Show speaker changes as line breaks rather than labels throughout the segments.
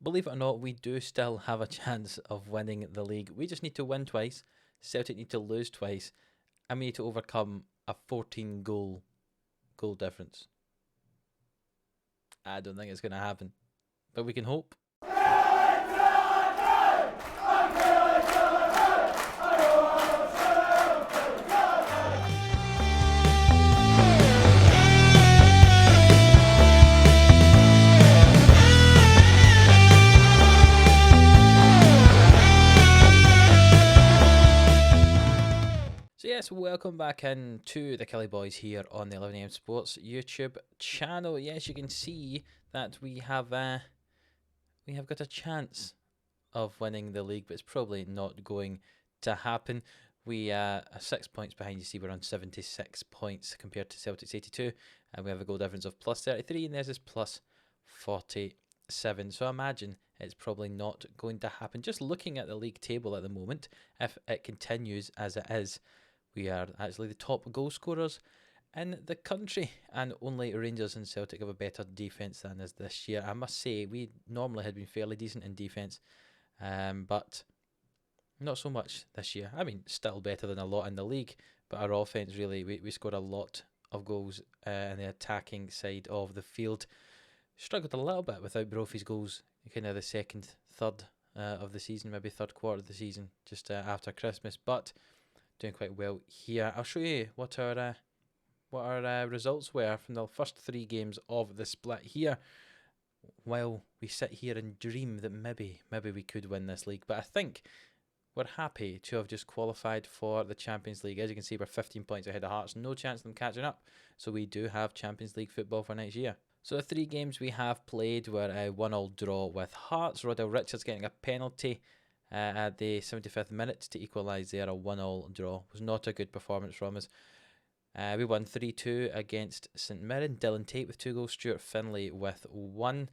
believe it or not, we do still have a chance of winning the league. We just need to win twice, Celtic need to lose twice, and we need to overcome a 14 goal difference. I don't think it's going to happen, but we can hope. So yes, welcome back in to the Killie Boys here on the 11am Sports YouTube channel. Yes, you can see that we have got a chance of winning the league, but it's probably not going to happen. We are 6 points behind. You see, we're on 76 points compared to Celtic's 82, and we have a goal difference of plus 33, and theirs is plus 47. So I imagine it's probably not going to happen. Just looking at the league table at the moment, if it continues as it is, we are actually the top goal scorers in the country, and only Rangers and Celtic have a better defence than us this year. I must say, we normally had been fairly decent in defence, but not so much this year. I mean, still better than a lot in the league, but our offence really, we scored a lot of goals in the attacking side of the field. Struggled a little bit without Brophy's goals, kind of the second, third of the season, maybe third quarter of the season, just after Christmas, but doing quite well here. I'll show you what our results were from the first 3 games of the split here, while we sit here and dream that maybe we could win this league. But I think we're happy to have just qualified for the Champions League. As you can see, we're 15 points ahead of Hearts, no chance of them catching up, so we do have Champions League football for next year. So the 3 games we have played were a 1-1 draw with Hearts, Rodell Richards getting a penalty at the 75th minute to equalise there. A 1-1 draw was not a good performance from us. We won 3-2 against St Mirren. Dylan Tate with 2 goals, Stuart Finlay with 1.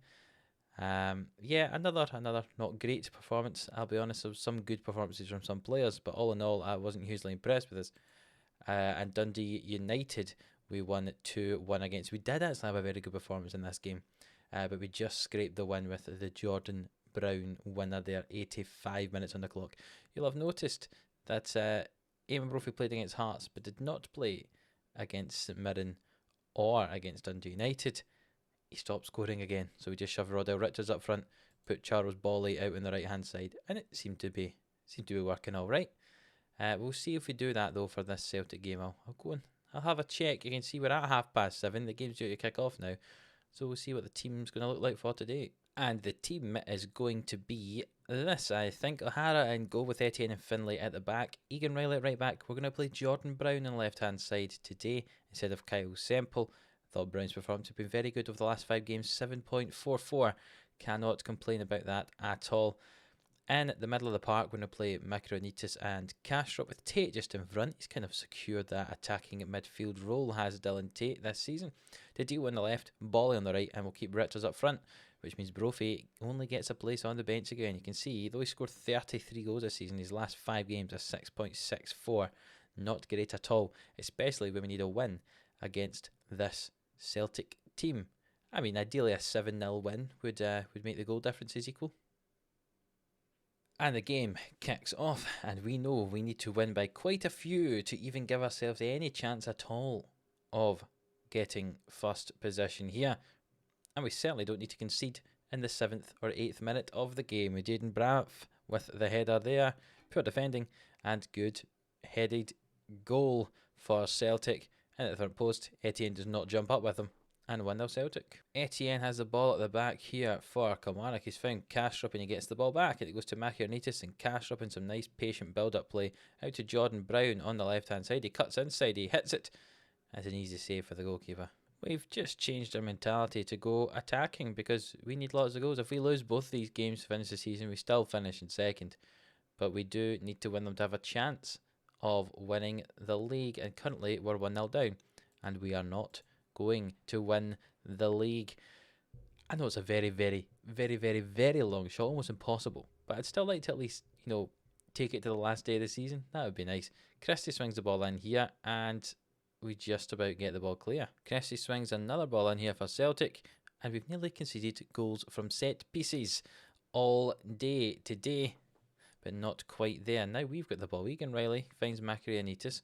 Another not great performance, I'll be honest. There was some good performances from some players, but all in all, I wasn't hugely impressed with us. And Dundee United, we won 2-1 against. We did actually have a very good performance in this game, but we just scraped the win with the Jordan Brown winner there, 85 minutes on the clock. You'll have noticed that Eamon Brophy played against Hearts, but did not play against St Mirren or against Dundee United. He stopped scoring again, so we just shoved Rodell Richards up front, put Charles Bawley out on the right hand side, and it seemed to be working all right. We'll see if we do that though for this Celtic game. I'll go and I'll have a check. You can see we're at 7:30. The game's due to kick off now, so we'll see what the team's going to look like for today. And the team is going to be this, I think. O'Hara in goal with Etienne and Finlay at the back. Egan Riley at right back. We're going to play Jordan Brown on the left-hand side today instead of Kyle Semple. I thought Brown's performance has been very good over the last 5 games. 7.44. Cannot complain about that at all. In the middle of the park, we're going to play Makaronitis and Kastrop with Tate just in front. He's kind of secured that attacking midfield role, has Dylan Tate this season. Didio on the left, Bawley on the right, and we'll keep Richards up front, which means Brophy only gets a place on the bench again. You can see, though he scored 33 goals this season, his last 5 games are 6.64. Not great at all, especially when we need a win against this Celtic team. I mean, ideally a 7-0 win would make the goal differences equal. And the game kicks off, and we know we need to win by quite a few to even give ourselves any chance at all of getting first position here. And we certainly don't need to concede in the 7th or 8th minute of the game. With Jaden Braff with the header there, poor defending, and good headed goal for Celtic. And at the third post, Etienne does not jump up with him. And 1-0 Celtic. Etienne has the ball at the back here for Kilmarnock. He's found Kastrop and he gets the ball back. And it goes to Makaronitis and Kastrop in some nice patient build-up play. Out to Jordan Brown on the left-hand side. He cuts inside, he hits it. That's an easy save for the goalkeeper. We've just changed our mentality to go attacking because we need lots of goals. If we lose both these games to finish the season, we still finish in second. But we do need to win them to have a chance of winning the league. And currently we're 1-0 down. And we are not going to win the league. I know it's a very, very, very, very, very long shot, almost impossible, but I'd still like to at least, take it to the last day of the season. That would be nice. Christie swings the ball in here, and we just about get the ball clear. Christie swings another ball in here for Celtic, and we've nearly conceded goals from set pieces all day today, but not quite there. Now we've got the ball. Egan Riley finds Macrianitis.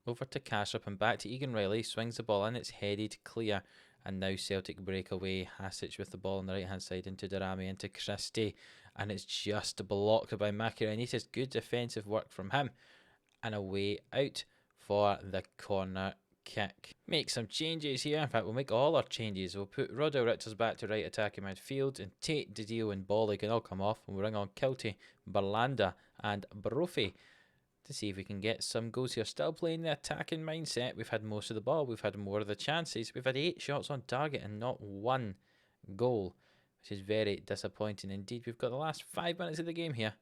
Over to Cashup and back to Egan Riley. Swings the ball in. It's headed clear. And now Celtic break away. Hasic with the ball on the right hand side into Darami, into Christie. And it's just blocked by Macrianitis. Good defensive work from him. And away out for the corner kick. Make some changes here. In fact, we'll make all our changes. We'll put Rodell Richards back to right attacking midfield, and Tate, Didio and Bolly can all come off, and we'll bring on Kiltie, Berlanda and Brophy to see if we can get some goals here. Still playing the attacking mindset. We've had most of the ball. We've had more of the chances. We've had 8 shots on target and not 1 goal, which is very disappointing indeed. We've got the last 5 minutes of the game here.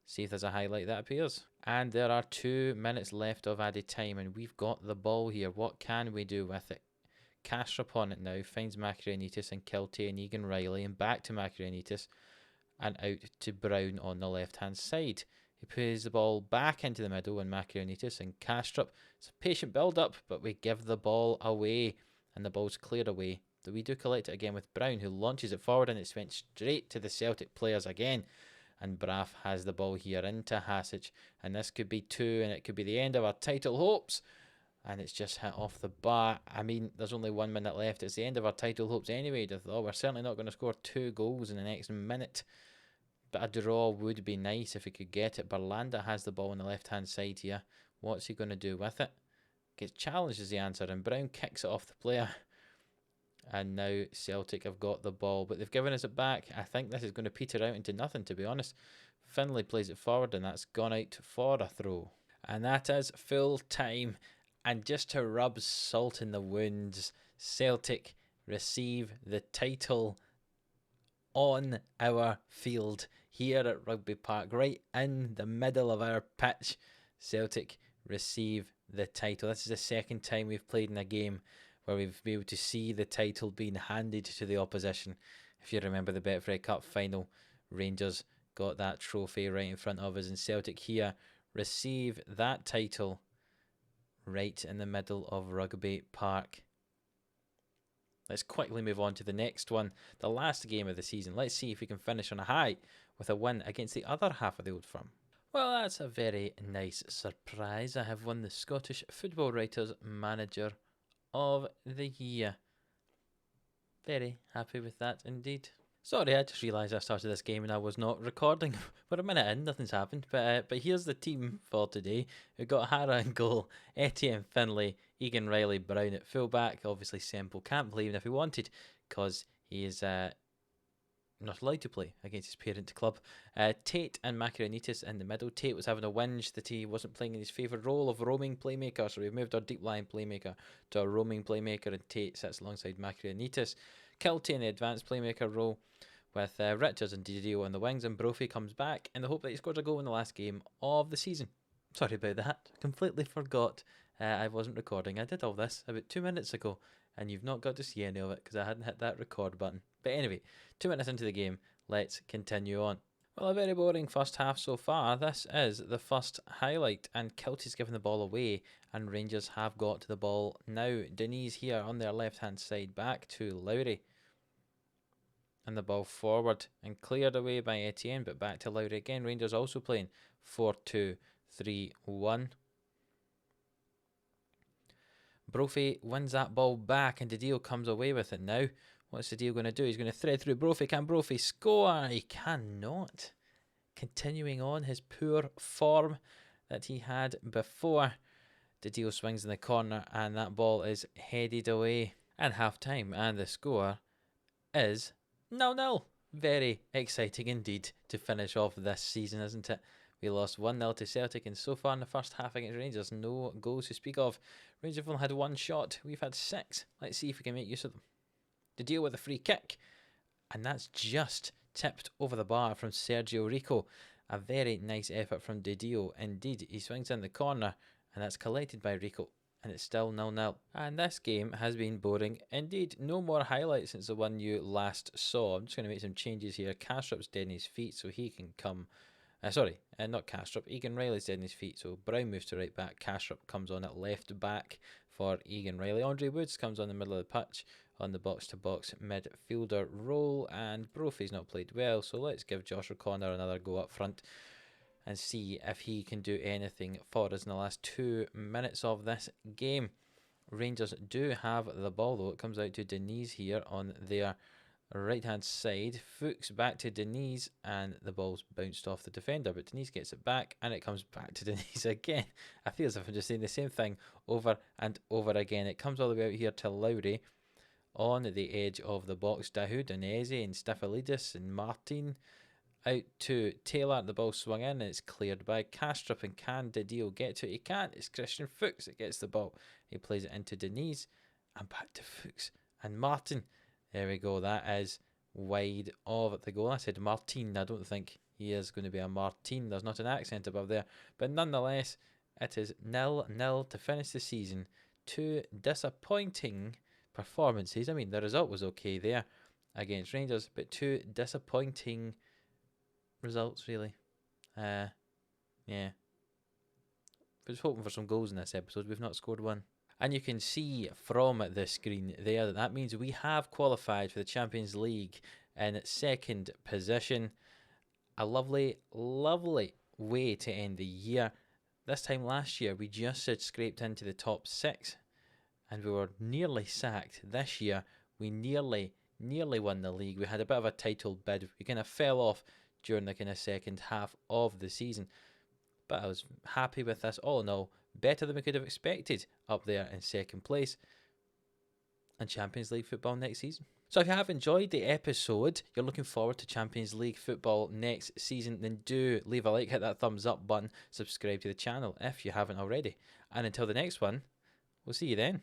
See if there's a highlight that appears. And there are 2 minutes left of added time, and we've got the ball here. What can we do with it? Castrop on it now, finds Macrianitis and Kiltie and Egan Riley, and back to Macrianitis and out to Brown on the left hand side. He plays the ball back into the middle, and Macrianitis and Castrop. It's a patient build up, but we give the ball away, and the ball's cleared away. So we do collect it again with Brown, who launches it forward, and it's went straight to the Celtic players again. And Braff has the ball here into Hasic, and this could be 2, and it could be the end of our title hopes. And it's just hit off the bar. I mean, there's only 1 minute left. It's the end of our title hopes anyway. I thought we're certainly not going to score 2 goals in the next minute, but a draw would be nice if we could get it. Berlanda has the ball on the left hand side here. What's he going to do with it? Gets challenged is the answer, and Brown kicks it off the player. And now Celtic have got the ball, but they've given us it back. I think this is going to peter out into nothing, to be honest. Finlay plays it forward, and that's gone out for a throw. And that is full time. And just to rub salt in the wounds, Celtic receive the title on our field here at Rugby Park, right in the middle of our pitch. Celtic receive the title. This is the second time we've played in a game where we've been able to see the title being handed to the opposition. If you remember the Betfred Cup final, Rangers got that trophy right in front of us, and Celtic here receive that title right in the middle of Rugby Park. Let's quickly move on to the next one, the last game of the season. Let's see if we can finish on a high with a win against the other half of the Old Firm. Well, that's a very nice surprise. I have won the Scottish Football Writers Manager of the Year. Very happy with that indeed. Sorry, I just realised I started this game and I was not recording. We're a minute in, nothing's happened. But here's the team for today. We've got Hara in goal, Etienne Finlay, Egan Riley, Brown at fullback. Obviously, Semple can't play even if he wanted, because he is not allowed to play against his parent club. Tate and Macrianitis in the middle. Tate was having a whinge that he wasn't playing in his favourite role of roaming playmaker, so we've moved our deep line playmaker to a roaming playmaker, and Tate sits alongside Macrianitis. Kiltie in the advanced playmaker role with Richards and Didio on the wings, and Brophy comes back in the hope that he scores a goal in the last game of the season. Sorry about that, completely forgot I wasn't recording. I did all this about 2 minutes ago, and you've not got to see any of it because I hadn't hit that record button. But anyway, 2 minutes into the game, let's continue on. Well, a very boring first half so far. This is the first highlight, and Kiltie's given the ball away, and Rangers have got to the ball now. Denise here on their left-hand side, back to Lowry. And the ball forward and cleared away by Etienne, but back to Lowry again. Rangers also playing 4-2-3-1. Brophy wins that ball back, and Didio comes away with it now. What's Didio going to do? He's going to thread through Brophy. Can Brophy score? He cannot. Continuing on his poor form that he had before. Didio swings in the corner, and that ball is headed away. And half time, and the score is 0-0. Very exciting indeed to finish off this season, isn't it? We lost 1-0 to Celtic, and so far in the first half against Rangers, no goals to speak of. Rangers have only had 1 shot. We've had 6. Let's see if we can make use of them. To deal with a free kick, and that's just tipped over the bar from Sergio Rico. A very nice effort from Didio indeed. He swings in the corner, and that's collected by Rico, and it's still 0-0. And this game has been boring indeed. No more highlights since the one you last saw. I'm just going to make some changes here. Castrop's dead in his feet, so he can come. Not Castrop. Egan Riley's dead in his feet, so Brown moves to right back. Castrop comes on at left back for Egan Riley. Andre Woods comes on the middle of the pitch on the box-to-box midfielder role, and Brophy's not played well, so let's give Josh O'Connor another go up front and see if he can do anything for us in the last 2 minutes of this game. Rangers do have the ball, though. It comes out to Denise here on their right hand side. Fuchs back to Denise, and the ball's bounced off the defender, but Denise gets it back, and it comes back to Denise again. I feel as if I'm just saying the same thing over and over again. It comes all the way out here to Lowry on the edge of the box. Dahoud and Eze and Stafylidis and Martin out to Taylor. The ball swung in, and it's cleared by Kastrup. And can Didio get to it? He can't. It's Christian Fuchs that gets the ball. He plays it into Denise, and back to Fuchs and Martin. There we go. That is wide of the goal. I said Martin. I don't think he is going to be a Martin. There's not an accent above there. But nonetheless, it is 0-0 to finish the season. 2 disappointing performances. I mean, the result was okay there against Rangers, but 2 disappointing results, really. Yeah. I was hoping for some goals in this episode. We've not scored one. And you can see from the screen there that means we have qualified for the Champions League in second position. A lovely, lovely way to end the year. This time last year, we just had scraped into the top 6 and we were nearly sacked. This year, we nearly won the league. We had a bit of a title bid. We kind of fell off during the kind of second half of the season. But I was happy with this. All in all, better than we could have expected up there in second place. And Champions League football next season. So if you have enjoyed the episode, you're looking forward to Champions League football next season, then do leave a like, hit that thumbs up button, subscribe to the channel if you haven't already. And until the next one, we'll see you then.